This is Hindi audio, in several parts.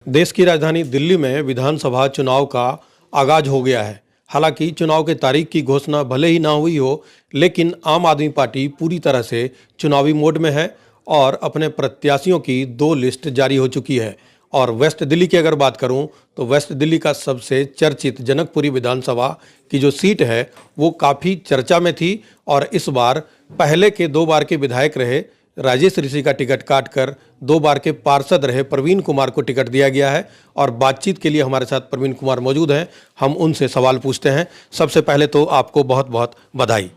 देश की राजधानी दिल्ली में विधानसभा चुनाव का आगाज हो गया है। हालांकि चुनाव के तारीख की घोषणा भले ही ना हुई हो, लेकिन आम आदमी पार्टी पूरी तरह से चुनावी मोड में है और अपने प्रत्याशियों की 2 लिस्ट जारी हो चुकी है। और वेस्ट दिल्ली की अगर बात करूं तो वेस्ट दिल्ली का सबसे चर्चित जनकपुरी विधानसभा की जो सीट है वो काफ़ी चर्चा में थी और इस बार पहले के 2 बार के विधायक रहे राजेश ऋषि का टिकट काटकर 2 बार के पार्षद रहे प्रवीण कुमार को टिकट दिया गया है। और बातचीत के लिए हमारे साथ प्रवीण कुमार मौजूद हैं, हम उनसे सवाल पूछते हैं। सबसे पहले तो आपको बहुत बहुत बधाई।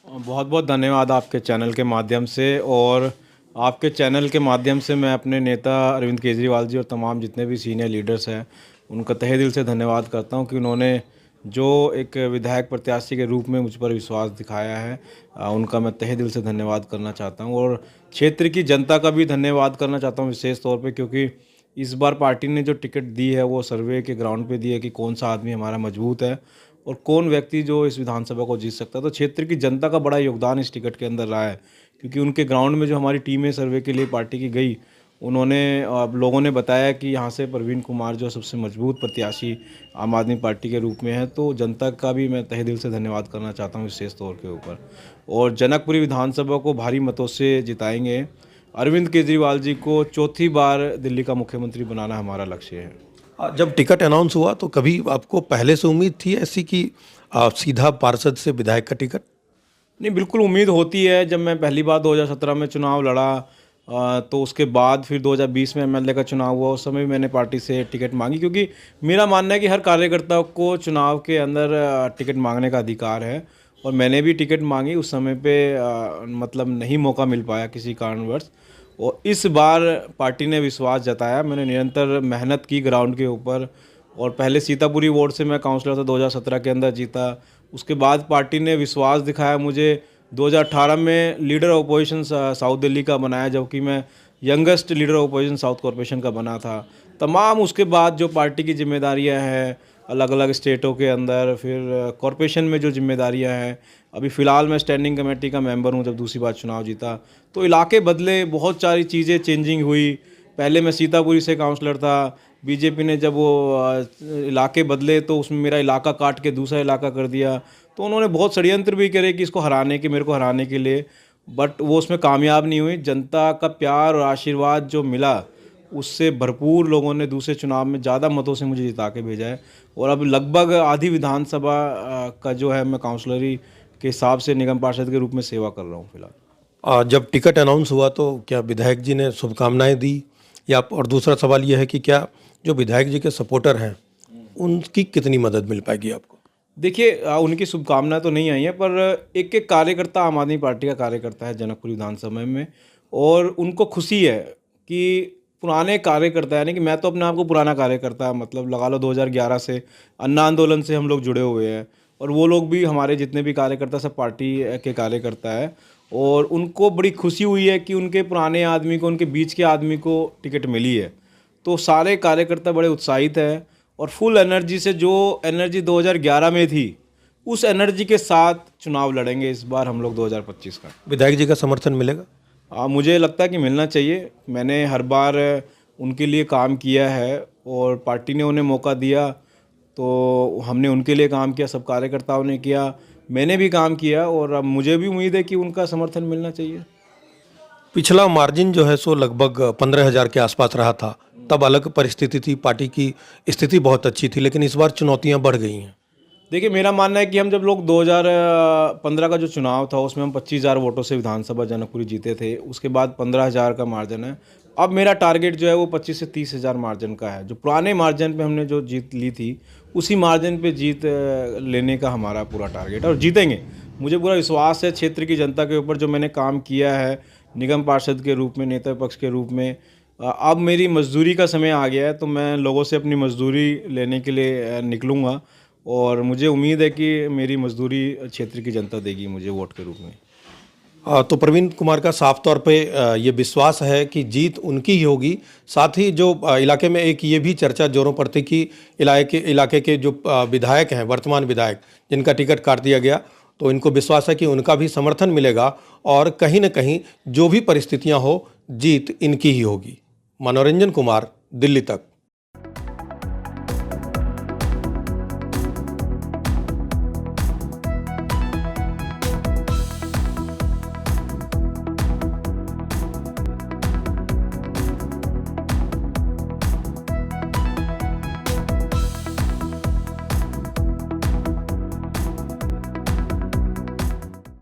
बहुत बहुत धन्यवाद आपके चैनल के माध्यम से। और आपके चैनल के माध्यम से मैं अपने नेता अरविंद केजरीवाल जी और तमाम जितने भी सीनियर लीडर्स हैं उनका तहे दिल से धन्यवाद करता हूं कि उन्होंने जो एक विधायक प्रत्याशी के रूप में मुझ पर विश्वास दिखाया है, उनका मैं तहे दिल से धन्यवाद करना चाहता हूं। और क्षेत्र की जनता का भी धन्यवाद करना चाहता हूं विशेष तौर पे, क्योंकि इस बार पार्टी ने जो टिकट दी है वो सर्वे के ग्राउंड पे दी है कि कौन सा आदमी हमारा मजबूत है और कौन व्यक्ति जो इस विधानसभा को जीत सकता है। तो क्षेत्र की जनता का बड़ा योगदान इस टिकट के अंदर रहा है, क्योंकि उनके ग्राउंड में जो हमारी टीमें सर्वे के लिए पार्टी की गई, उन्होंने लोगों ने बताया कि यहाँ से प्रवीण कुमार जो सबसे मजबूत प्रत्याशी आम आदमी पार्टी के रूप में है। तो जनता का भी मैं तहे दिल से धन्यवाद करना चाहता हूँ विशेष तौर के ऊपर। और जनकपुरी विधानसभा को भारी मतों से जिताएंगे। अरविंद केजरीवाल जी को चौथी बार दिल्ली का मुख्यमंत्री बनाना हमारा लक्ष्य है। जब टिकट अनाउंस हुआ तो कभी आपको पहले से उम्मीद थी ऐसी कि सीधा पार्षद से विधायक का टिकट? नहीं, बिल्कुल उम्मीद होती है। जब मैं पहली बार 2017 में चुनाव लड़ा, तो उसके बाद फिर 2020 में एमएलए का चुनाव हुआ, उस समय भी मैंने पार्टी से टिकट मांगी, क्योंकि मेरा मानना है कि हर कार्यकर्ता को चुनाव के अंदर टिकट मांगने का अधिकार है। और मैंने भी टिकट मांगी, उस समय पे मतलब नहीं मौका मिल पाया किसी कारणवश। और इस बार पार्टी ने विश्वास जताया, मैंने निरंतर मेहनत की ग्राउंड के ऊपर। और पहले सीतापुरी वार्ड से मैं काउंसलर था, 2017 के अंदर जीता। उसके बाद पार्टी ने विश्वास दिखाया मुझे, 2018 में लीडर अपोजिशन साउथ दिल्ली का बनाया, जबकि मैं youngest leader opposition south corporation का बना था। तमाम उसके बाद जो पार्टी की जिम्मेदारियां हैं अलग अलग स्टेटों के अंदर, फिर कॉरपोरेशन में जो जिम्मेदारियां हैं, अभी फ़िलहाल मैं स्टैंडिंग कमेटी का मेंबर हूं। जब दूसरी बार चुनाव जीता तो इलाके बदले, बहुत सारी चीज़ें चेंजिंग हुई। पहले मैं सीतापुरी से काउंसलर था, बीजेपी ने जब वो इलाके बदले तो उसमें मेरा इलाका काट के दूसरा इलाका कर दिया। तो उन्होंने बहुत षड्यंत्र भी करे कि इसको हराने के, मेरे को हराने के लिए, बट वो उसमें कामयाब नहीं हुई। जनता का प्यार और आशीर्वाद जो मिला उससे भरपूर लोगों ने दूसरे चुनाव में ज़्यादा मतों से मुझे जिता के भेजा है। और अब लगभग आधी विधानसभा का जो है मैं काउंसलरी के हिसाब से निगम पार्षद के रूप में सेवा कर रहा हूँ फिलहाल। जब टिकट अनाउंस हुआ तो क्या विधायक जी ने शुभकामनाएं दी या? और दूसरा सवाल यह है कि क्या जो विधायक जी के सपोर्टर हैं उनकी कितनी मदद मिल पाएगी आपको? देखिए, उनकी शुभकामनाएं तो नहीं आई हैं, पर एक एक कार्यकर्ता आम आदमी पार्टी का कार्यकर्ता है जनकपुर विधानसभा में, और उनको खुशी है कि पुराने कार्यकर्ता, यानी कि मैं तो अपने आप को पुराना कार्यकर्ता मतलब लगा लो, 2011 से अन्ना आंदोलन से हम लोग जुड़े हुए हैं, और वो लोग भी, हमारे जितने भी कार्यकर्ता सब पार्टी के कार्यकर्ता है। और उनको बड़ी खुशी हुई है कि उनके पुराने आदमी को, उनके बीच के आदमी को टिकट मिली है। तो सारे कार्यकर्ता बड़े उत्साहित हैं और फुल एनर्जी से, जो एनर्जी 2011 में थी उस एनर्जी के साथ चुनाव लड़ेंगे इस बार हम लोग 2025 का। विधायक जी का समर्थन मिलेगा? मुझे लगता है कि मिलना चाहिए। मैंने हर बार उनके लिए काम किया है और पार्टी ने उन्हें मौका दिया तो हमने उनके लिए काम किया, सब कार्यकर्ताओं ने किया, मैंने भी काम किया, और अब मुझे भी उम्मीद है कि उनका समर्थन मिलना चाहिए। पिछला मार्जिन जो है सो लगभग 15,000 के आसपास रहा था, तब अलग परिस्थिति थी, पार्टी की स्थिति बहुत अच्छी थी, लेकिन इस बार चुनौतियां बढ़ गई हैं। देखिए, मेरा मानना है कि हम जब लोग 2015 का जो चुनाव था उसमें हम 25,000 वोटों से विधानसभा जनकपुरी जीते थे। उसके बाद 15,000 का मार्जिन है। अब मेरा टारगेट जो है वो 25 से 30,000 मार्जिन का है। जो पुराने मार्जिन पे हमने जो जीत ली थी उसी मार्जिन पे जीत लेने का हमारा पूरा टारगेट है, और जीतेंगे। मुझे पूरा विश्वास है क्षेत्र की जनता के ऊपर, जो मैंने काम किया है निगम पार्षद के रूप में, नेता विपक्ष के रूप में। अब मेरी मजदूरी का समय आ गया है, तो मैं लोगों से अपनी मजदूरी लेने के लिए निकलूँगा, और मुझे उम्मीद है कि मेरी मजदूरी क्षेत्र की जनता देगी मुझे वोट के रूप में। तो प्रवीण कुमार का साफ तौर पे ये विश्वास है कि जीत उनकी ही होगी। साथ ही जो इलाके में एक ये भी चर्चा जोरों पर थी कि इलाके के जो विधायक हैं, वर्तमान विधायक जिनका टिकट काट दिया गया, तो इनको विश्वास है कि उनका भी समर्थन मिलेगा और कहीं न कहीं जो भी परिस्थितियां हो, जीत इनकी ही होगी। मनोरंजन कुमार, दिल्ली तक।